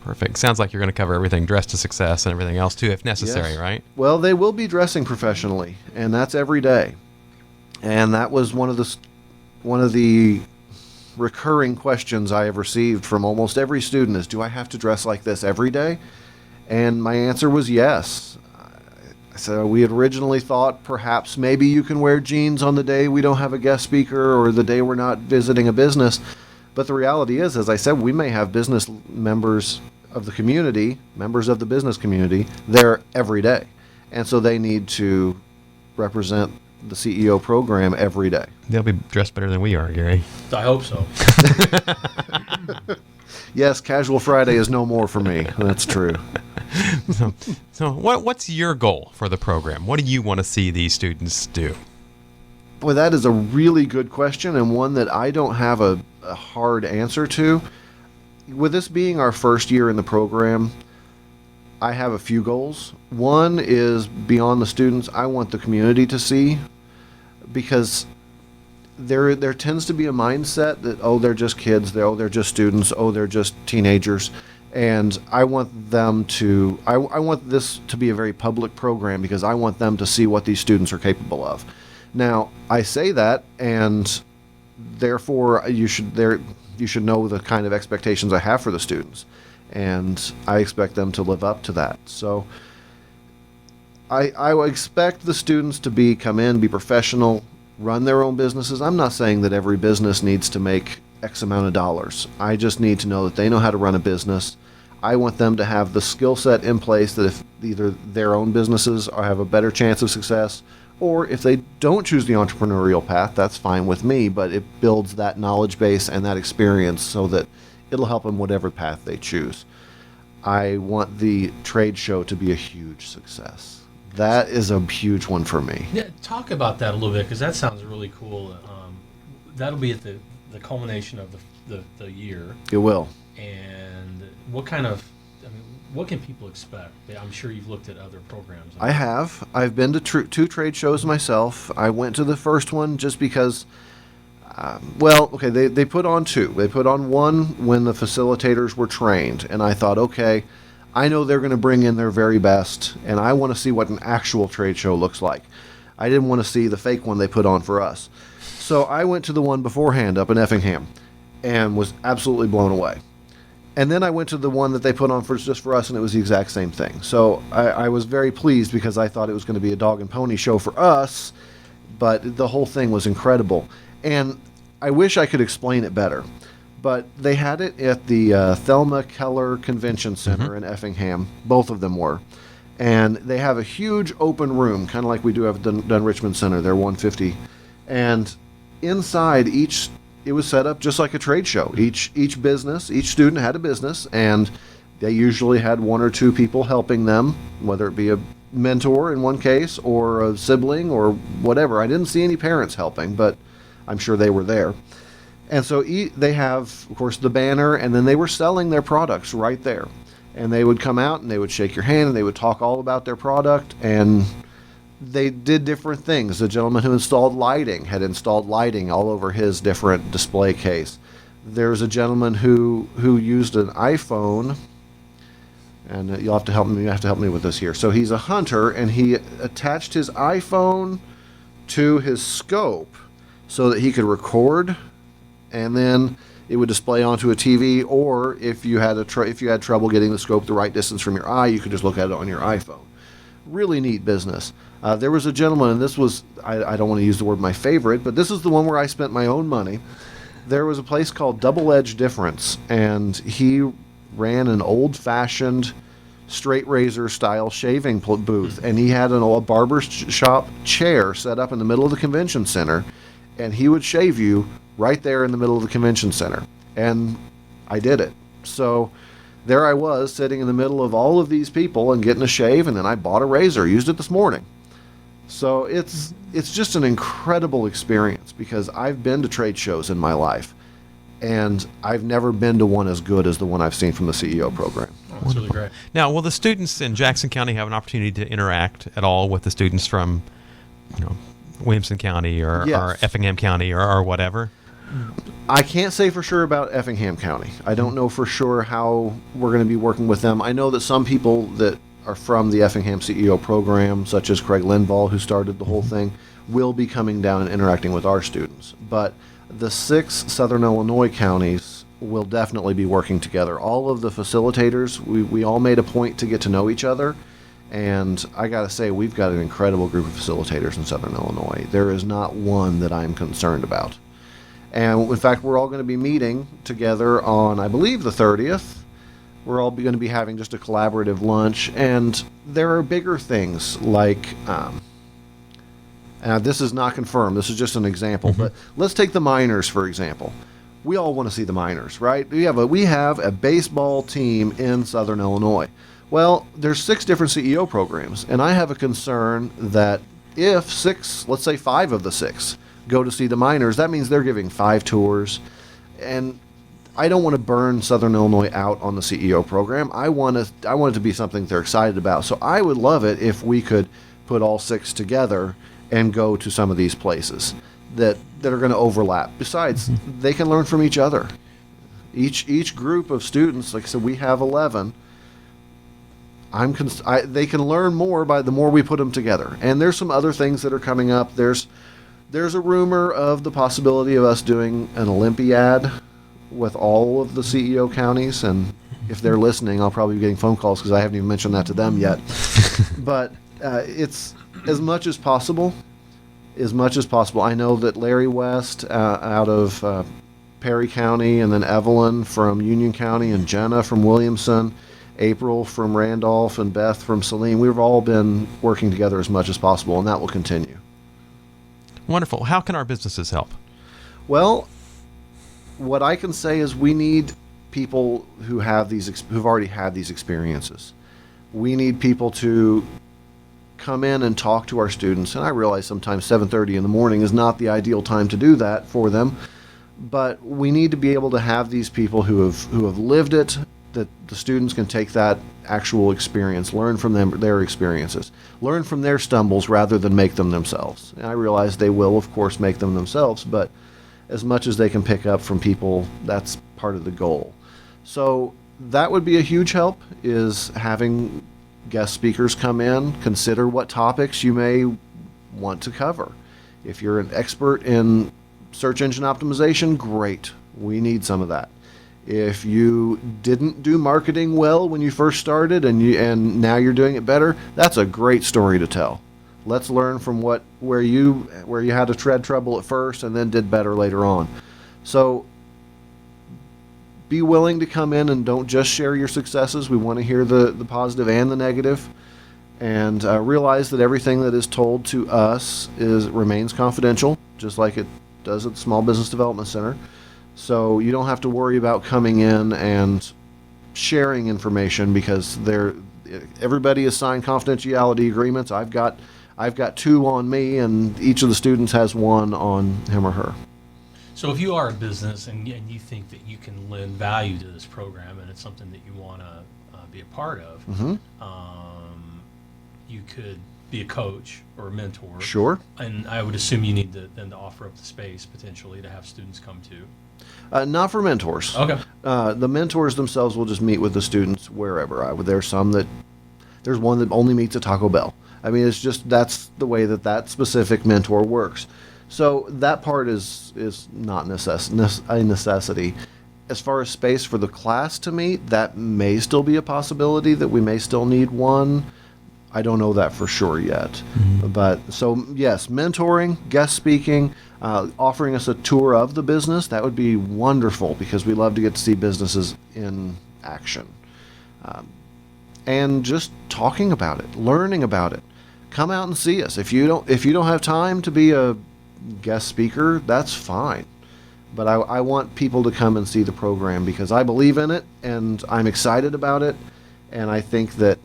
Perfect. Sounds like you're going to cover everything, dress to success and everything else too, if necessary, Yes. right? Well, they will be dressing professionally, and that's every day. And that was one of the recurring questions I have received from almost every student is, do I have to dress like this every day? And my answer was yes. So we had originally thought perhaps maybe you can wear jeans on the day we don't have a guest speaker or the day we're not visiting a business. But the reality is, as I said, we may have business members of the community, members of the business community, there every day. And so they need to represent the CEO program every day. They'll be dressed better than we are, Gary. I hope so. Yes, Casual Friday is no more for me. That's true. So what's your goal for the program? What do you want to see these students do? Boy, that is a really good question, and one that I don't have a hard answer to. With this being our first year in the program, I have a few goals. One is beyond the students, I want the community to see, because there tends to be a mindset that, oh, they're just kids, they're just students, oh, they're just teenagers. And I want them to, I want this to be a very public program because I want them to see what these students are capable of. Now, I say that, and therefore you should know the kind of expectations I have for the students. And I expect them to live up to that. So I expect the students to come in, be professional, run their own businesses. I'm not saying that every business needs to make X amount of dollars. I just need to know that they know how to run a business. I want them to have the skill set in place that if either their own businesses have a better chance of success, or if they don't choose the entrepreneurial path, that's fine with me, but it builds that knowledge base and that experience so that it'll help them whatever path they choose. I want the trade show to be a huge success. That is a huge one for me. Yeah, talk about that a little bit, because that sounds really cool. That'll be at the culmination of the year. It will. And what can people expect? I'm sure you've looked at other programs. I have. I've been to two trade shows myself. I went to the first one just because, they put on two. They put on one when the facilitators were trained, and I thought, okay, I know they're going to bring in their very best, and I want to see what an actual trade show looks like. I didn't want to see the fake one they put on for us. So I went to the one beforehand up in Effingham and was absolutely blown away. And then I went to the one that they put on just for us, and it was the exact same thing. So I was very pleased because I thought it was going to be a dog and pony show for us, but the whole thing was incredible. And I wish I could explain it better, but they had it at the Thelma Keller Convention Center in Effingham. Both of them were. And they have a huge open room, kind of like we do have at Dunn Richmond Center. They're 150. And inside it was set up just like a trade show. Each student had a business, and they usually had one or two people helping them, whether it be a mentor in one case or a sibling or whatever. I didn't see any parents helping, but I'm sure they were there. And so they have, of course, the banner, and then they were selling their products right there. And they would come out and they would shake your hand and they would talk all about their product, and they did different things. The gentleman who installed lighting had installed lighting all over his different display case. There's a gentleman who used an iPhone, and you'll have to help me. You have to help me with this here. So he's a hunter, and he attached his iPhone to his scope so that he could record, and then it would display onto a TV. Or if you had trouble getting the scope the right distance from your eye, you could just look at it on your iPhone. Really neat business. There was a gentleman, and this was, I don't want to use the word my favorite, but this is the one where I spent my own money. There was a place called Double Edge Difference, and he ran an old-fashioned straight razor style shaving booth, and he had a barber shop chair set up in the middle of the convention center, and he would shave you right there in the middle of the convention center. And I did it. So there I was sitting in the middle of all of these people and getting a shave, and then I bought a razor, used it this morning. So it's just an incredible experience, because I've been to trade shows in my life, and I've never been to one as good as the one I've seen from the CEO program. Oh, that's really great. Now, will the students in Jackson County have an opportunity to interact at all with the students from, Williamson County or Yes. Effingham County or whatever? I can't say for sure about Effingham County. I don't know for sure how we're going to be working with them. I know that some people that are from the Effingham CEO program, such as Craig Linval, who started the whole thing, will be coming down and interacting with our students. But the 6 Southern Illinois counties will definitely be working together. All of the facilitators, we all made a point to get to know each other. And I got to say, we've got an incredible group of facilitators in Southern Illinois. There is not one that I'm concerned about. And in fact, we're all going to be meeting together on, I believe, the 30th. We're all going to be having just a collaborative lunch. And there are bigger things like, this is not confirmed, this is just an example, but let's take the minors, for example. We all want to see the minors, right? We have a baseball team in Southern Illinois. Well, there's 6 different CEO programs, and I have a concern that if 6, let's say 5 of the 6, go to see the minors, that means they're giving 5 tours, and I don't want to burn Southern Illinois out on the CEO program. I want it to be something they're excited about. So I would love it if we could put all 6 together and go to some of these places that are going to overlap. Besides, they can learn from each other. Each group of students, like I said, we have 11. They can learn more by the more we put them together. And there's some other things that are coming up. There's a rumor of the possibility of us doing an Olympiad with all of the CEO counties. And if they're listening, I'll probably be getting phone calls because I haven't even mentioned that to them yet. But it's as much as possible. I know that Larry West out of Perry County, and then Evelyn from Union County, and Jenna from Williamson, April from Randolph, and Beth from Saline. We've all been working together as much as possible, and that will continue. Wonderful. How can our businesses help? Well, what I can say is we need people who've already had these experiences. We need people to come in and talk to our students, and I realize sometimes 7:30 in the morning is not the ideal time to do that for them, but we need to be able to have these people who have lived it, that the students can take that actual experience, learn from their experiences, learn from their stumbles rather than make them themselves. And I realize they will, of course, make them themselves, but as much as they can pick up from people, that's part of the goal. So that would be a huge help, is having guest speakers come in, consider what topics you may want to cover. If you're an expert in search engine optimization, great. We need some of that. If you didn't do marketing well when you first started and now you're doing it better, that's a great story to tell. Let's learn from where you had to tread trouble at first and then did better later on. So be willing to come in and don't just share your successes. We want to hear the positive and the negative, and realize that everything that is told to us remains confidential, just like it does at the Small Business Development Center. So you don't have to worry about coming in and sharing information, because everybody has signed confidentiality agreements. I've got 2 on me, and each of the students has 1 on him or her. So if you are a business and you think that you can lend value to this program, and it's something that you want to be a part of, you could be a coach or a mentor. Sure. And I would assume you need to offer up the space potentially to have students come to. Not for mentors. Okay. The mentors themselves will just meet with the students wherever. There's one that only meets at Taco Bell. I mean, it's just, that's the way that specific mentor works. So that part is not a necessity. As far as space for the class to meet, that may still be a possibility, that we may still need one. I don't know that for sure yet. But so yes, mentoring, guest speaking, offering us a tour of the business, that would be wonderful, because we love to get to see businesses in action. And just talking about it, learning about it. Come out and see us. If you don't have time to be a guest speaker, that's fine. But I want people to come and see the program, because I believe in it and I'm excited about it, and I think that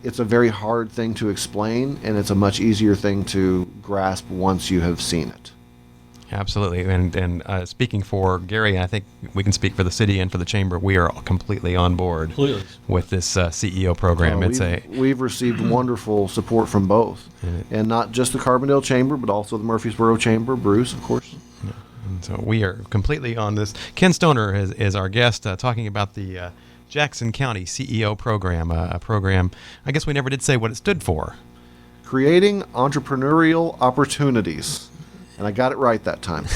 it's a very hard thing to explain, and it's a much easier thing to grasp once you have seen it. Absolutely. And speaking for Gary, I think we can speak for the city and for the chamber. We are completely on board with this CEO program. We've received wonderful support from both, and not just the Carbondale Chamber, but also the Murfreesboro Chamber. Bruce, of course. And so we are completely on this. Ken Stoner is our guest, talking about the Jackson County CEO program, a program I guess we never did say what it stood for. Creating entrepreneurial opportunities. And I got it right that time.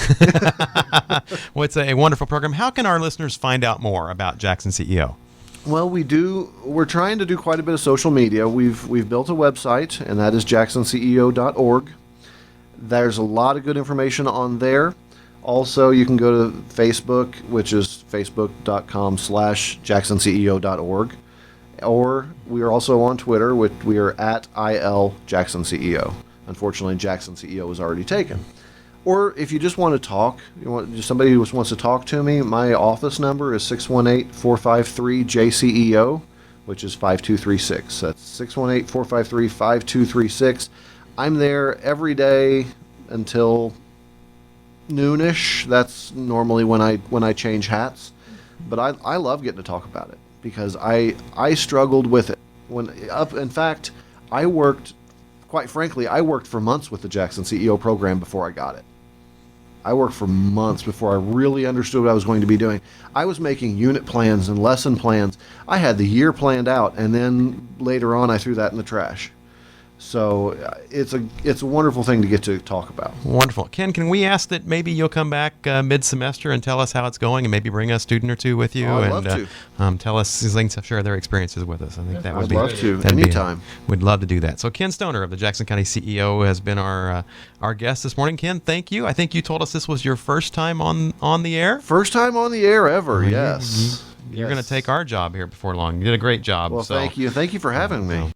Well, it's a wonderful program. How can our listeners find out more about Jackson CEO? Well, we're trying to do quite a bit of social media. We've built a website, and that is jacksonceo.org. There's a lot of good information on there. Also, you can go to Facebook, which is facebook.com/jacksonceo.org. Or we are also on Twitter, which we are at ILJacksonCEO. Unfortunately, Jackson CEO is already taken. Or if you just want to talk, somebody who wants to talk to me, my office number is 618-453-JCEO, which is 5236. That's 618-453-5236. I'm there every day until noonish. That's normally when I change hats. But I love getting to talk about it because I struggled with it. In fact, quite frankly, I worked for months with the Jackson CEO program before I got it. I worked for months before I really understood what I was going to be doing. I was making unit plans and lesson plans. I had the year planned out, and then later on I threw that in the trash. So it's a wonderful thing to get to talk about. Wonderful. Ken, can we ask that maybe you'll come back mid-semester and tell us how it's going and maybe bring a student or two with you? I'd and love to. Tell us, they can share their experiences with us. I think that would be. I'd love to, that'd anytime. We'd love to do that. So Ken Stoner of the Jackson County CEO has been our guest this morning. Ken, thank you. I think you told us this was your first time on the air? First time on the air ever, yes. You're going to take our job here before long. You did a great job. Well, thank you. Thank you for having me.